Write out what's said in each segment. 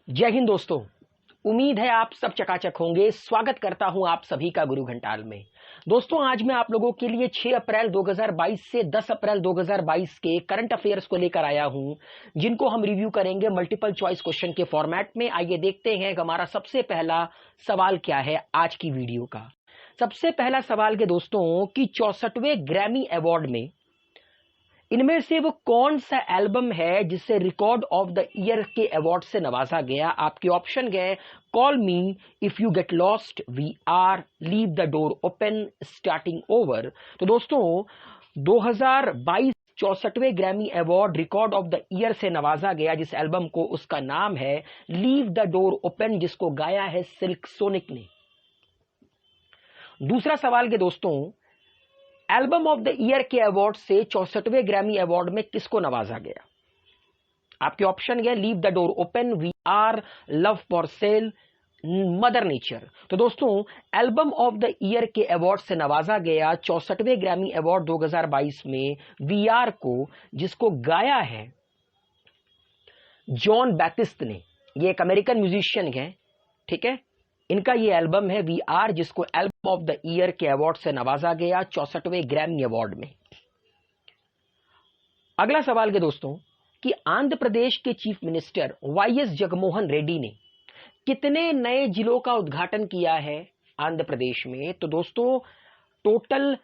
जय हिंद दोस्तों। उम्मीद है आप सब चकाचक होंगे। स्वागत करता हूं आप सभी का गुरु घंटाल में। दोस्तों, आज मैं आप लोगों के लिए 6 अप्रैल 2022 से 10 अप्रैल 2022 के करंट अफेयर्स को लेकर आया हूं, जिनको हम रिव्यू करेंगे मल्टीपल चॉइस क्वेश्चन के फॉर्मेट में। आइए देखते हैं हमारा सबसे पहला सवाल क्या है आज की वीडियो का। सबसे पहला सवाल के दोस्तों कि 64वें ग्रैमी अवार्ड में इनमें से वो कौन सा एल्बम है जिसे रिकॉर्ड ऑफ द ईयर के अवार्ड से नवाजा गया। आपके ऑप्शन गए call me, if you get lost, we are, leave the door open, starting over. तो दोस्तों 2022 64वें Grammy award record of the year से नवाजा गया जिस एल्बम को, उसका नाम है लीव द डोर ओपन, जिसको गाया है सिल्क सोनिक ने। दूसरा सवाल के दोस्तों, एल्बम ऑफ द ईयर के अवार्ड से 64वें ग्रैमी अवार्ड में किसको नवाजा गया। आपके ऑप्शन गए leave the door open, we are, love for sale, mother nature. तो दोस्तों एल्बम ऑफ द ईयर के अवार्ड से नवाजा गया 64वें ग्रैमी अवार्ड 2022 में वी आर को, जिसको गाया है जॉन बैटिस्ट ने। ये एक अमेरिकन म्यूजिशियन है, ठीक है। इनका ये एल्बम है वी आर, जिसको एल्बम ऑफ द ईयर के अवार्ड से नवाजा गया 64वें ग्रैमी अवार्ड में। अगला सवाल के दोस्तों कि आंध्र प्रदेश के chief minister YS Jaganmohan Reddy ने कितने नए जिलों का उद्घाटन किया है आंध्र प्रदेश में। तो दोस्तों टोटल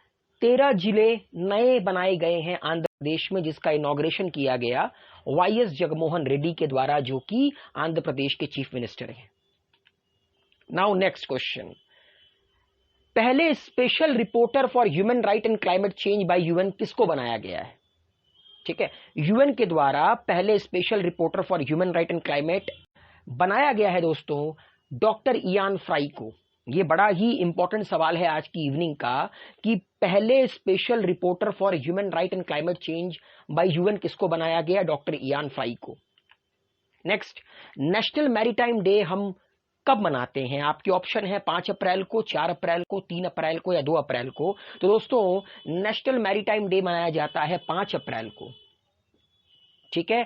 13 जिले नए बनाए गए हैं आंध्र प्रदेश में, जिसका इनॉग्रेशन किया गया वाईएस जगनमोहन रेड्डी के द्वारा, जो कि आंध्र प्रदेश के चीफ मिनिस्टर हैं। नाउ नेक्स्ट क्वेश्चन, पहले special reporter for human right and climate change bye UN किसको बनाया गया है। ठीक है, यूएन के द्वारा पहले special reporter for human right and climate बनाया गया है दोस्तों डॉक्टर इयान फ्राई को। यह बड़ा ही इंपॉर्टेंट सवाल है आज की इवनिंग का कि पहले special reporter for human right and climate change bye UN किसको बनाया गया, डॉक्टर इयान फ्राई को। नेक्स्ट, नेशनल मैरीटाइम डे हम कब मनाते हैं। आपके ऑप्शन है 5 अप्रैल को, 4 अप्रैल को, 3 अप्रैल को या 2 अप्रैल को। तो दोस्तों नेशनल मैरीटाइम डे मनाया जाता है 5 अप्रैल को, ठीक है।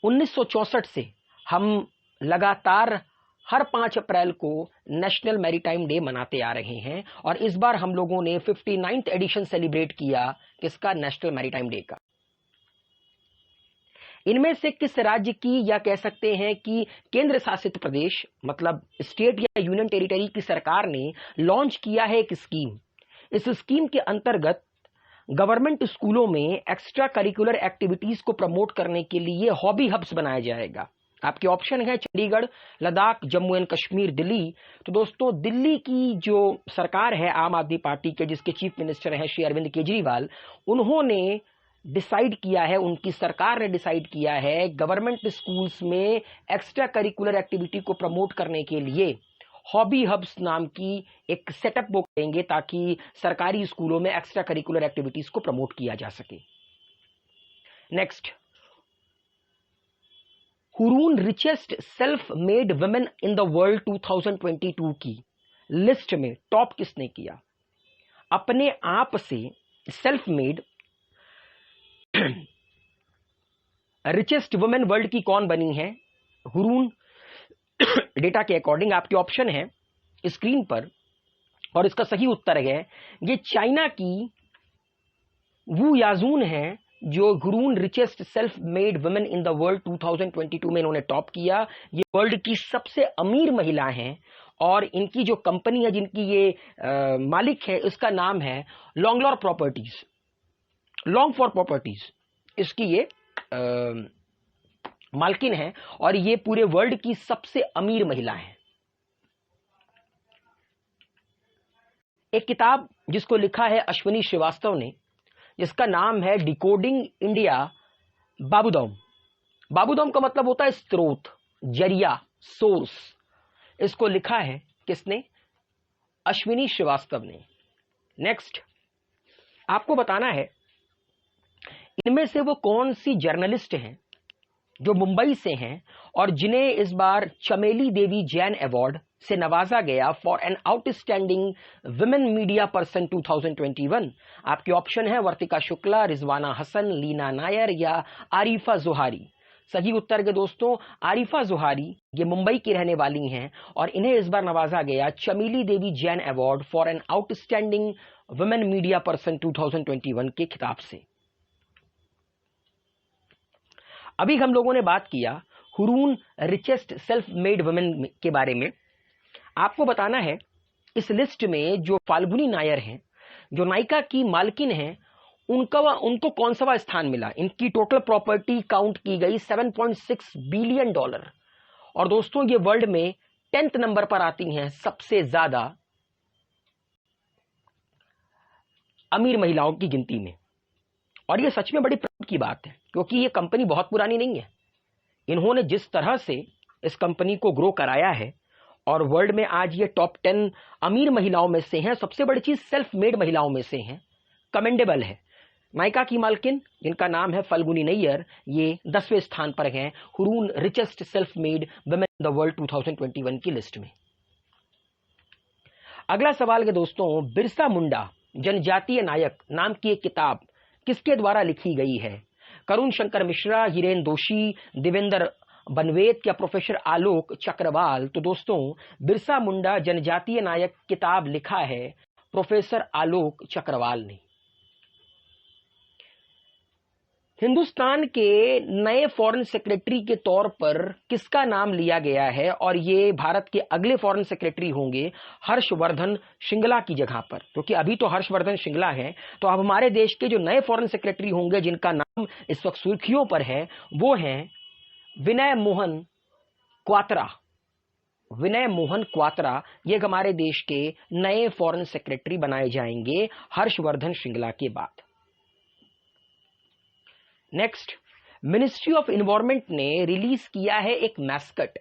1964 से हम लगातार हर 5 अप्रैल को नेशनल मैरीटाइम डे मनाते आ रहे हैं, और इस बार हम लोगों ने 59th एडिशन सेलिब्रेट किया किसका, नेशनल मैरीटाइम डे का। इनमें से किस राज्य की, या कह सकते हैं कि केंद्र शासित प्रदेश मतलब स्टेट या यूनियन टेरिटरी की सरकार ने लॉन्च किया है एक स्कीम। इस स्कीम के अंतर्गत गवर्नमेंट स्कूलों में एक्स्ट्रा करिकुलर एक्टिविटीज को प्रमोट करने के लिए हॉबी हब्स बनाया जाएगा। आपके ऑप्शन है चंडीगढ़, लद्दाख, जम्मू एंड कश्मीर, दिल्ली। तो दोस्तों दिल्ली की जो सरकार है आम आदमी पार्टी के, जिसके चीफ मिनिस्टर हैं श्री अरविंद केजरीवाल, उन्होंने डिसाइड किया है, उनकी सरकार ने डिसाइड किया है गवर्नमेंट स्कूल्स में एक्स्ट्रा करिकुलर एक्टिविटी को प्रमोट करने के लिए हॉबी हब्स नाम की एक सेटअप वो करेंगे, ताकि सरकारी स्कूलों में एक्स्ट्रा करिकुलर एक्टिविटीज को प्रमोट किया जा सके। Next, Hurun richest self made women in the world 2022 की लिस्ट में टॉप किसने किया। अपने आप से self made richest women world की कौन बनी है हुरून डेटा के अकॉर्डिंग। आपके ऑप्शन है स्क्रीन पर, और इसका सही उत्तर है ये चाइना की वू याजून है, जो Hurun richest self made women in the world 2022 में इन्होंने टॉप किया। ये वर्ल्ड की सबसे अमीर महिला हैं, और इनकी जो कंपनी है जिनकी ये मालिक है, इसका नाम है लॉन्गलॉर प्रॉपर्टीज, लॉन्ग फॉर प्रॉपर्टीज इसकी ये मालकिन है, और ये पूरे वर्ल्ड की सबसे अमीर महिला है। एक किताब जिसको लिखा है अश्विनी श्रीवास्तव ने, जिसका नाम है डिकोडिंग इंडिया बाबूदम। बाबूदम का मतलब होता है स्रोत, जरिया, सोर्स। इसको लिखा है किसने, अश्विनी श्रीवास्तव ने। नेक्स्ट, आपको बताना है इनमें से वो कौन सी जर्नलिस्ट हैं जो मुंबई से हैं और जिन्हें इस बार चमेली देवी जैन अवार्ड से नवाजा गया for an outstanding women media person 2021। आपके ऑप्शन है वर्तिका शुक्ला, रिजवाना हसन, लीना नायर या आरिफा जोहारी। सही उत्तर के दोस्तों आरिफा जुहारी, ये मुंबई की रहने वाली हैं और इन्हें इस बार नवाजा गया Chameli Devi Jain award for an outstanding women media person 2021 के खिताब से। अभी हम लोगों ने बात किया Hurun richest self made women के बारे में। आपको बताना है इस लिस्ट में जो फाल्गुनी नायर हैं, जो नायका की मालकिन हैं, उनको कौन सा स्थान मिला। इनकी टोटल प्रॉपर्टी काउंट की गई $7.6 बिलियन। और दोस्तों ये वर्ल्ड में 10th नंबर पर आती हैं सबसे ज्यादा अमीर महिलाओं की गिनती में। और ये सच में बड़ी प्राउड की बात है क्योंकि ये कंपनी बहुत पुरानी नहीं है। इन्होंने जिस तरह से इस कंपनी को ग्रो कराया है और वर्ल्ड में आज ये टॉप 10 अमीर महिलाओं में से हैं, सबसे बड़ी चीज सेल्फ मेड महिलाओं में से हैं, कमेंडेबल है। नायका की मालकिन जिनका नाम है फाल्गुनी नैयर, ये 10वें स्थान पर हैं Hurun richest self made women in the world 2021 की लिस्ट में। अगला सवाल के दोस्तों, बिरसा मुंडा जनजातीय नायक नाम की एक किताब किसके द्वारा लिखी गई है? करुण शंकर मिश्रा, हिरेन दोशी, देवेंद्र बनवेत या प्रोफेसर आलोक चक्रवाल? तो दोस्तों बिरसा मुंडा जनजातीय नायक किताब लिखा है प्रोफेसर आलोक चक्रवाल ने। हिंदुस्तान के नए फॉरेन सेक्रेटरी के तौर पर किसका नाम लिया गया है? और ये भारत के अगले फॉरेन सेक्रेटरी होंगे हर्षवर्धन श्रृंगला की जगह पर, क्योंकि अभी तो हर्षवर्धन श्रृंगला है। तो अब हमारे देश के जो नए फॉरेन सेक्रेटरी होंगे जिनका नाम इस वक्त सुर्खियों पर है वो हैं विनय मोहन क्वात्रा। विनय मोहन क्वात्रा ये हमारे देश के नए फॉरेन सेक्रेटरी बनाए जाएंगे हर्षवर्धन श्रृंगला के बाद। नेक्स्ट, मिनिस्ट्री ऑफ एनवायरनमेंट ने रिलीज किया है एक मैस्कट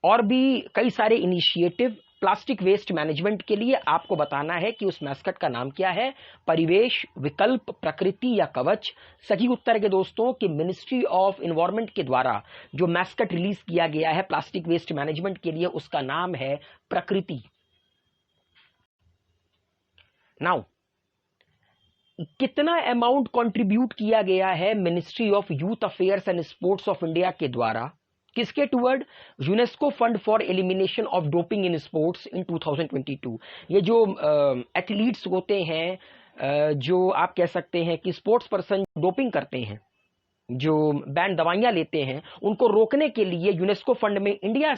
और भी कई सारे इनिशिएटिव प्लास्टिक वेस्ट मैनेजमेंट के लिए। आपको बताना है कि उस मैस्कट का नाम क्या है। परिवेश, विकल्प, प्रकृति या कवच? सही उत्तर के दोस्तों कि मिनिस्ट्री ऑफ एनवायरनमेंट के द्वारा जो मैस्कट रिलीज किया गया है प्लास्टिक वेस्ट मैनेजमेंट के लिए उसका नाम है प्रकृति। नाउ कितना अमाउंट कंट्रीब्यूट किया गया है ministry of youth affairs and sports of India के द्वारा किसके toward? UNESCO fund for elimination of doping in sports in 2022। ये जो एथलीट्स होते हैं, जो आप कह सकते हैं कि स्पोर्ट्स पर्सन डोपिंग करते हैं, जो बैन दवाइयां लेते हैं, उनको रोकने के लिए यूनेस्को फंड में इंडिया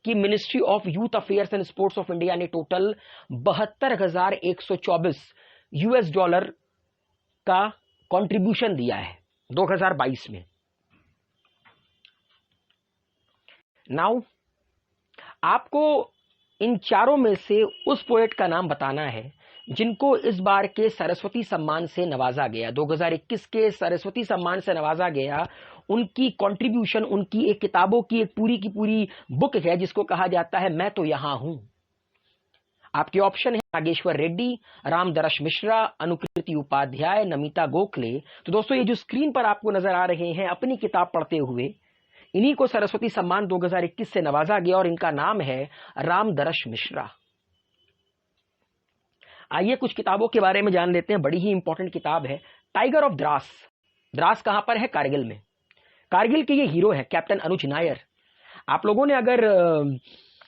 की ministry of youth affairs and sports of India ने टोटल $72,124 का कंट्रीब्यूशन दिया है 2022 में। नाउ आपको इन चारों में से उस पोएट का नाम बताना है जिनको इस बार के सरस्वती सम्मान से नवाजा गया। 2021 के सरस्वती सम्मान से नवाजा गया। उनकी कंट्रीब्यूशन, उनकी एक किताबों की एक पूरी की पूरी बुक है जिसको कहा जाता है मैं तो यहां हूं। आपके ऑप्शन है नागेश्वर रेड्डी, रामदरश मिश्रा, अनुकृति उपाध्याय, नमिता गोखले। तो दोस्तों ये जो स्क्रीन पर आपको नजर आ रहे हैं अपनी किताब पढ़ते हुए, इन्हीं को सरस्वती सम्मान 2021 से नवाजा गया और इनका नाम है रामदरश मिश्रा। आइए कुछ किताबों के बारे में जान लेते हैं। बड़ी ही इंपॉर्टेंट किताब है टाइगर ऑफ द्रास। द्रास कहां पर है? कारगिल में। कारगिल के ये हीरो है कैप्टन अनुज नायर। आप लोगों ने अगर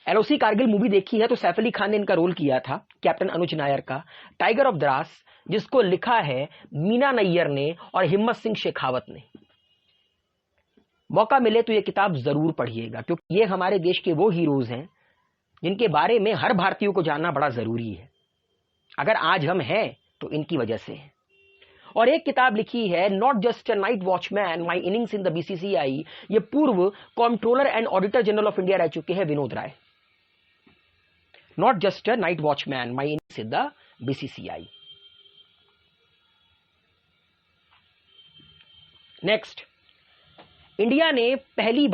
एलओसी कारगिल मूवी देखी है तो सैफ अली खान ने इनका रोल किया था कैप्टन अनुज नायर का। टाइगर ऑफ द्रास जिसको लिखा है मीना नैयर ने और हिम्मत सिंह शेखावत ने। मौका मिले तो ये किताब जरूर पढ़िएगा क्योंकि ये हमारे देश के वो हीरोज हैं जिनके बारे में हर भारतीय को जानना बड़ा जरूरी है। अगर आज हम हैं तो इनकी वजह से है। और एक किताब लिखी है not just a night watchman my innings in the BCCI. ये पूर्व controller and auditor general of India रह चुके हैं Vinod Rai. Not just a night watchman my innings in the BCCI. Next, India ने पहली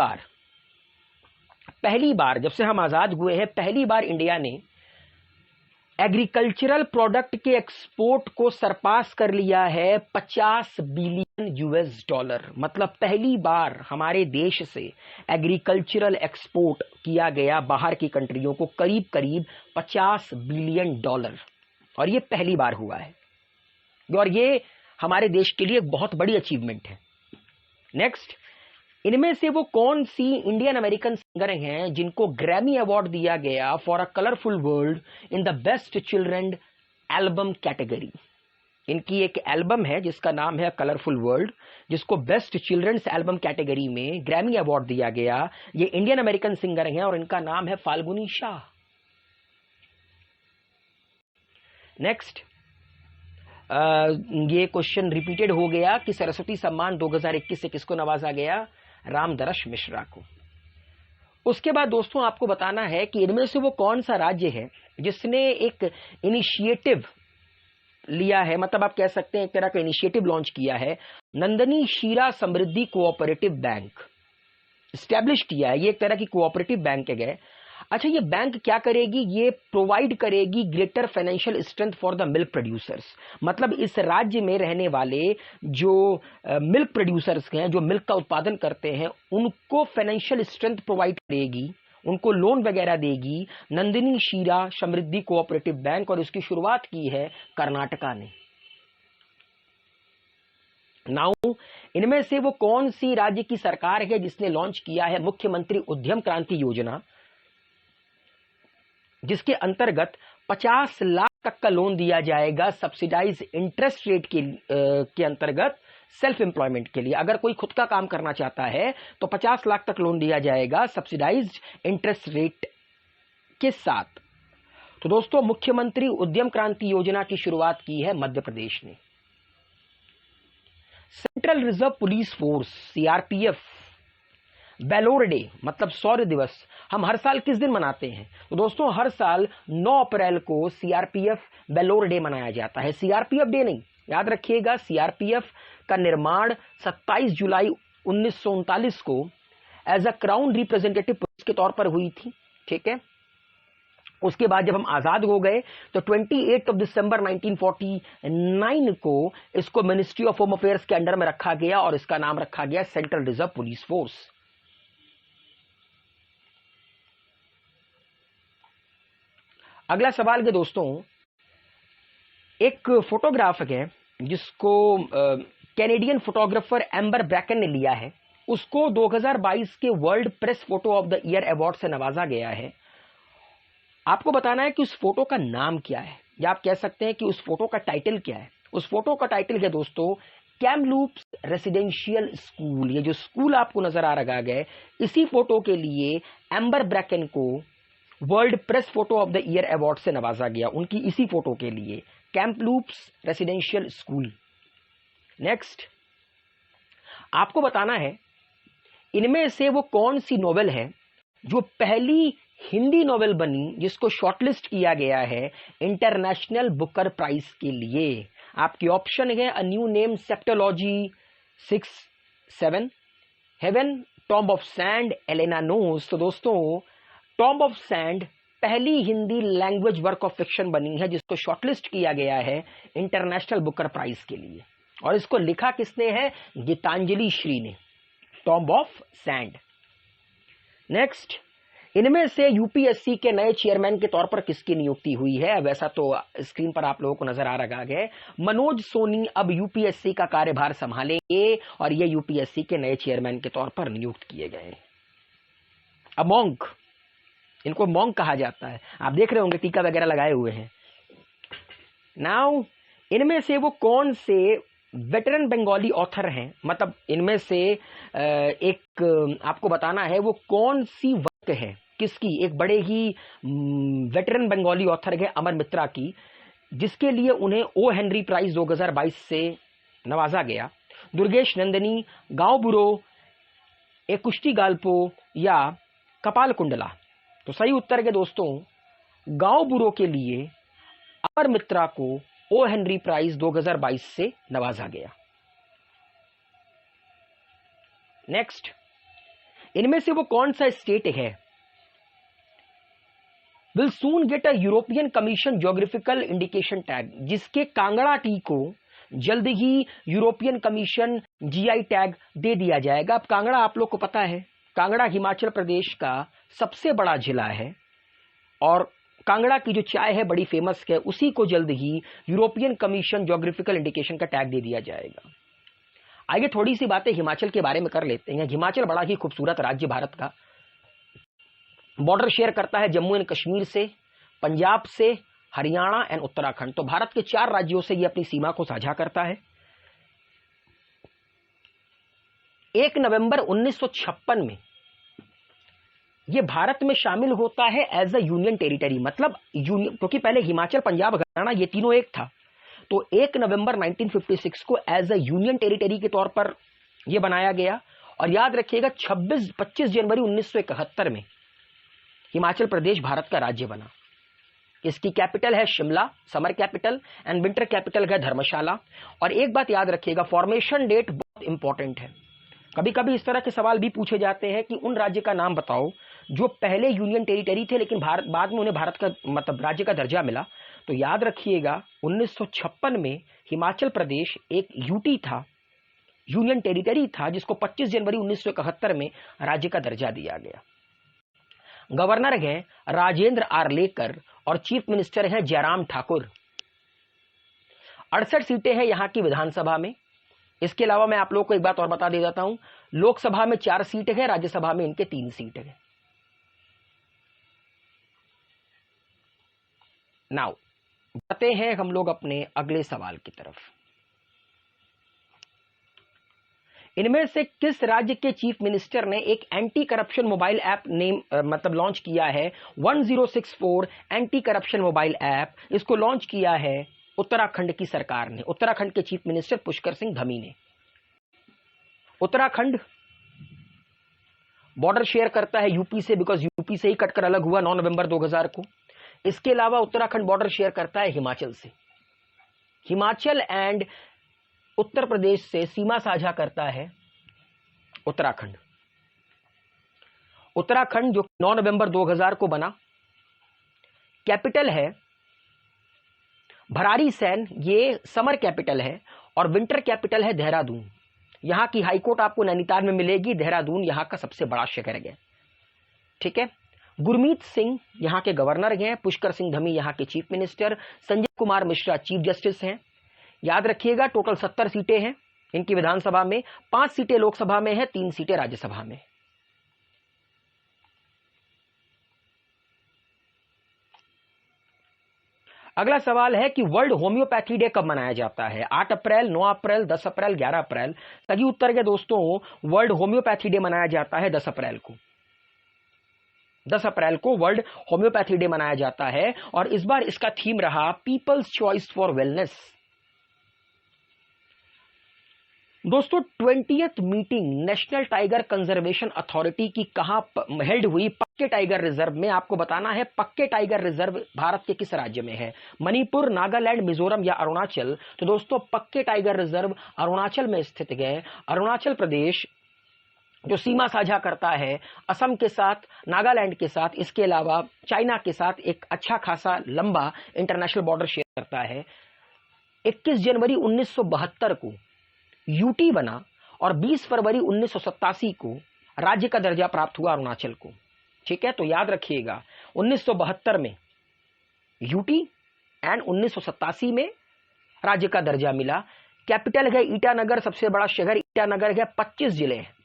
बार जब से हम आजाद हुए हैं पहली बार इंडिया ने एग्रीकल्चरल प्रोडक्ट के एक्सपोर्ट को सरपास कर लिया है $50 बिलियन। मतलब पहली बार हमारे देश से एग्रीकल्चरल एक्सपोर्ट किया गया बाहर की कंट्रियों को करीब करीब $50 बिलियन। और ये पहली बार हुआ है और ये हमारे देश के लिए एक बहुत बड़ी अचीवमेंट है। नेक्स्ट, इनमें से वो कौन सी इंडियन अमेरिकन सिंगर हैं जिनको ग्रैमी अवार्ड दिया गया for a colourful world in the best children album category? इनकी एक एल्बम है जिसका नाम है कलरफुल वर्ल्ड, जिसको बेस्ट चिल्ड्रंस एल्बम कैटेगरी में ग्रैमी अवार्ड दिया गया। ये इंडियन अमेरिकन सिंगर हैं और इनका नाम है फाल्गुनी शाह। नेक्स्ट, ये क्वेश्चन रिपीटेड हो गया कि सरस्वती सम्मान 2021 से किसको नवाजा गया? रामदरश मिश्रा को। उसके बाद दोस्तों आपको बताना है कि इनमें से वो कौन सा राज्य है जिसने एक इनिशिएटिव लिया है, मतलब आप कह सकते हैं एक तरह का इनिशिएटिव लॉन्च किया है, नंदनी शीरा समृद्धि कोऑपरेटिव बैंक स्टैब्लिश किया है। ये एक तरह की कोऑपरेटिव बैंक है। अच्छा, ये बैंक क्या करेगी? ये प्रोवाइड करेगी greater financial strength for the milk producers. मतलब इस राज्य में रहने वाले जो मिल्क प्रोड्यूसर्स हैं, जो मिल्क का उत्पादन करते हैं, उनको फाइनेंशियल स्ट्रेंथ प्रोवाइड करेगी, उनको लोन वगैरह देगी नंदिनी शीरा समृद्धि कोऑपरेटिव बैंक। और इसकी शुरुआत की है कर्नाटका ने। नाउ, इनमें से वो कौन सी राज्य की सरकार है जिसने लॉन्च किया है मुख्यमंत्री उद्यम क्रांति योजना, जिसके अंतर्गत 50 लाख तक का लोन दिया जाएगा सब्सिडाइज इंटरेस्ट रेट के अंतर्गत सेल्फ एम्प्लॉयमेंट के लिए। अगर कोई खुद का काम करना चाहता है तो 50 लाख तक लोन दिया जाएगा सब्सिडाइज्ड इंटरेस्ट रेट के साथ। तो दोस्तों, मुख्यमंत्री उद्यम क्रांति योजना की शुरुआत की है मध्य प्रदेश ने। Central Reserve Police Force CRPF Valour Day मतलब शौर्य दिवस हम हर साल किस दिन मनाते हैं? तो दोस्तों, हर साल 9 अप्रैल को सीआरपीएफ वेलोर डे मनाया जाता है। सीआरपीएफ डे नहीं, याद रखिएगा, सीआरपीएफ का निर्माण 27 जुलाई 1939 को as a Crown Representative Police के तौर पर हुई थी। ठीक है, उसके बाद जब हम आजाद हो गए तो 28 दिसंबर 1949 को इसको मिनिस्ट्री ऑफ होम अफेयर्स के अंडर में रखा गया और इसका नाम रखा गया सेंट्रल रिजर्व पुलिस फोर्स। अगला सवाल है दोस्तों, एक फोटोग्राफ है जिसको कैनेडियन फोटोग्राफर एम्बर ब्रैकन ने लिया है, उसको 2022 के world press photo of the year award से नवाजा गया है। आपको बताना है कि उस फोटो का नाम क्या है, या आप कह सकते हैं कि उस फोटो का टाइटल क्या है। उस फोटो का टाइटल है दोस्तों कैमलूप्स रेसिडेंशियल स्कूल। ये जो स्कूल आपको नजर आ रहा है, इसी फोटो के लिए एम्बर ब्रैकन को world press photo of the year award से नवाजा गया, उनकी इसी फोटो के लिए, कैमलूप्स रेसिडेंशियल स्कूल। नेक्स्ट, आपको बताना है इनमें से वो कौन सी नॉवेल है जो पहली हिंदी नॉवेल बनी जिसको शॉर्टलिस्ट किया गया है इंटरनेशनल बुकर प्राइज के लिए। आपके ऑप्शन है a new name, Septology 6-7, heaven, tomb of sand, Elena knows. तो दोस्तों, टॉम्ब ऑफ सैंड पहली Hindi language work of fiction बनी है जिसको शॉर्टलिस्ट किया गया है इंटरनेशनल बुकर प्राइज के लिए, और इसको लिखा किसने है? गीतांजलि श्री ने, टॉम्ब ऑफ सैंड। नेक्स्ट, इनमें से यूपीएससी के नए चेयरमैन के तौर पर किसकी नियुक्ति हुई है? वैसा तो स्क्रीन पर आप लोगों को नजर आ रहा है, मनोज सोनी अब यूपीएससी का कार्यभार संभालेंगे और ये यूपीएससी के नए चेयरमैन के तौर पर नियुक्त किए गए। अब मॉन्क, इनको मॉन्क कहा जाता है, आप देख रहे होंगे टीका वगैरह लगाए हुए हैं। नाउ, इनमें से वो कौन से वेटरन बंगाली ऑथर हैं, मतलब इनमें से एक आपको बताना है वो कौन सी वर्क है किसकी, एक बड़े ही वेटरन बंगाली ऑथर है अमर मित्रा की, जिसके लिए उन्हें ओ हेनरी प्राइज 2022 से नवाजा गया। दुर्गेश नंदिनी, गांव बुरो, एक कुश्ती गाल्पो या कपाल कुंडला। तो सही उत्तर है दोस्तों गांव बुरो के लिए अमर मित्रा को ओ हेनरी प्राइज 2022 से नवाजा गया। नेक्स्ट, इनमें से वो कौन सा स्टेट है will soon get a European commission geographical indication tag, जिसके कांगड़ा टी को जल्द ही यूरोपियन कमीशन जीआई टैग दे दिया जाएगा। अब कांगड़ा आप लोग को पता है, कांगड़ा हिमाचल प्रदेश का सबसे बड़ा जिला है और कांगड़ा की जो चाय है बड़ी फेमस है, उसी को जल्द ही यूरोपियन कमीशन ज्योग्राफिकल इंडिकेशन का टैग दे दिया जाएगा। आइए थोड़ी सी बातें हिमाचल के बारे में कर लेते हैं। हिमाचल बड़ा ही खूबसूरत राज्य भारत का, बॉर्डर शेयर करता है जम्मू एंड कश्मीर से, पंजाब से, हरियाणा एंड उत्तराखंड। तो भारत के 4 राज्यों से यह अपनी सीमा को साझा करता है। 1 नवंबर 1956 में यह भारत में शामिल होता है एज अ यूनियन टेरिटरी, मतलब यूनियन, क्योंकि पहले हिमाचल, पंजाब, हरियाणा ये तीनों एक था। तो 1 नवंबर 1956 को एज अ यूनियन टेरिटरी के तौर पर यह बनाया गया। और याद रखिएगा 25 जनवरी 1971 में हिमाचल प्रदेश भारत का राज्य बना। इसकी कैपिटल है Shimla, summer capital, and winter capital है धर्मशाला। और एक बात याद रखिएगा, फॉर्मेशन डेट बहुत इंपॉर्टेंट है। कभी कभी इस तरह के सवाल भी पूछे जाते हैं कि उन राज्य का नाम बताओ जो पहले यूनियन टेरिटरी थे लेकिन बाद में उन्हें भारत का मतलब राज्य का दर्जा मिला। तो याद रखिएगा 1956 में हिमाचल प्रदेश एक यूटी था, यूनियन टेरिटरी था, जिसको 25 जनवरी 1971 में राज्य का दर्जा दिया गया। गवर्नर हैं राजेंद्र आर्लेकर और चीफ मिनिस्टर हैं जयराम ठाकुर। 68 सीटें हैं यहां की विधानसभा में। इसके अलावा मैं आप लोगों को एक बात और बता दे जाता हूं, लोकसभा में 4 सीटें हैं, राज्यसभा में इनके 3 सीटें हैं। नाउ बढ़ते हैं हम लोग अपने अगले सवाल की तरफ। इनमें से किस राज्य के चीफ मिनिस्टर ने एक एंटी करप्शन मोबाइल ऐप मतलब लॉन्च किया है? 1064 एंटी करप्शन मोबाइल ऐप, इसको लॉन्च किया है उत्तराखंड की सरकार ने, उत्तराखंड के चीफ मिनिस्टर पुष्कर सिंह धामी ने। उत्तराखंड बॉर्डर शेयर करता है यूपी से, बिकॉज यूपी से ही कटकर अलग हुआ 9 नवंबर 2000 को। इसके अलावा उत्तराखंड बॉर्डर शेयर करता है हिमाचल से। हिमाचल एंड उत्तर प्रदेश से सीमा साझा करता है उत्तराखंड। उत्तराखंड जो 9 नवंबर 2000 को बना, कैपिटल है भरारी सैन, ये समर कैपिटल है, और विंटर कैपिटल है देहरादून। यहां की हाईकोर्ट आपको नैनीताल में मिलेगी, देहरादून यहां का सबसे बड़ा शहर है। ठीक है। गुरमीत सिंह यहां के गवर्नर हैं, पुष्कर सिंह धामी यहां के chief minister, Sanjay Kumar Mishra chief justice हैं। याद रखिएगा टोटल 70 सीटें हैं इनकी विधानसभा में, 5 सीटें लोकसभा में है, 3 सीटें राज्यसभा में। अगला सवाल है कि वर्ल्ड होम्योपैथी डे कब मनाया जाता है? 8 अप्रैल, 9 अप्रैल, 10 अप्रैल, 11 अप्रैल। सही उत्तर के दोस्तों, वर्ल्ड होम्योपैथी डे मनाया जाता है 10 अप्रैल को। 10 अप्रैल को वर्ल्ड होम्योपैथी डे मनाया जाता है, और इस बार इसका थीम रहा पीपल्स चॉइस फॉर वेलनेस। दोस्तों 20th meeting national tiger conservation authority की कहां हेल्ड हुई? पक्के टाइगर रिजर्व में। आपको बताना है पक्के टाइगर रिजर्व भारत के किस राज्य में है? मणिपुर, नागालैंड, मिजोरम या अरुणाचल? तो दोस्तों पक्के टाइगर रिजर्व अरुणाचल में स्थित है। अरुणाचल प्रदेश जो सीमा साझा करता है असम के साथ, नागालैंड के साथ, इसके अलावा चाइना के साथ एक अच्छा खासा लंबा इंटरनेशनल बॉर्डर शेयर करता है। 21 जनवरी 1972 को यूटी बना और 20 फरवरी 1987 को राज्य का दर्जा प्राप्त हुआ अरुणाचल को। ठीक है, तो याद रखिएगा 1972 में यूटी एंड 1987 में राज्य का दर्जा मिला। कैपिटल है ईटानगर, सबसे बड़ा शहर ईटानगर है, 25 जिले हैं।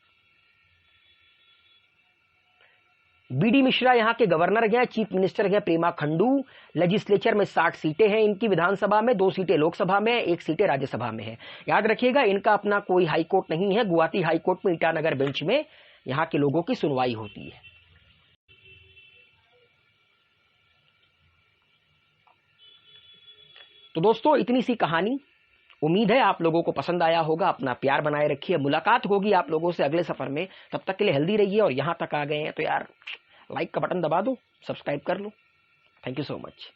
बीडी मिश्रा यहां के गवर्नर हैं, चीफ मिनिस्टर हैं प्रेमा खंडू। लेजिस्लेचर में 60 सीटें हैं इनकी विधानसभा में, 2 सीटें लोकसभा में, 1 सीटें राज्यसभा में है। याद रखिएगा इनका अपना कोई हाईकोर्ट नहीं है, गुवाहाटी हाईकोर्ट में ईटानगर बेंच में यहां के लोगों की सुनवाई होती है। तो दोस्तों इतनी सी कहानी, उम्मीद है आप लोगों को पसंद आया होगा। अपना प्यार बनाए रखिए, मुलाकात होगी आप लोगों से अगले सफर में। तब तक के लिए हेल्दी रहिए, और यहां तक आ गए हैं तो यार लाइक का बटन दबा दो, सब्सक्राइब कर लो। Thank you so much.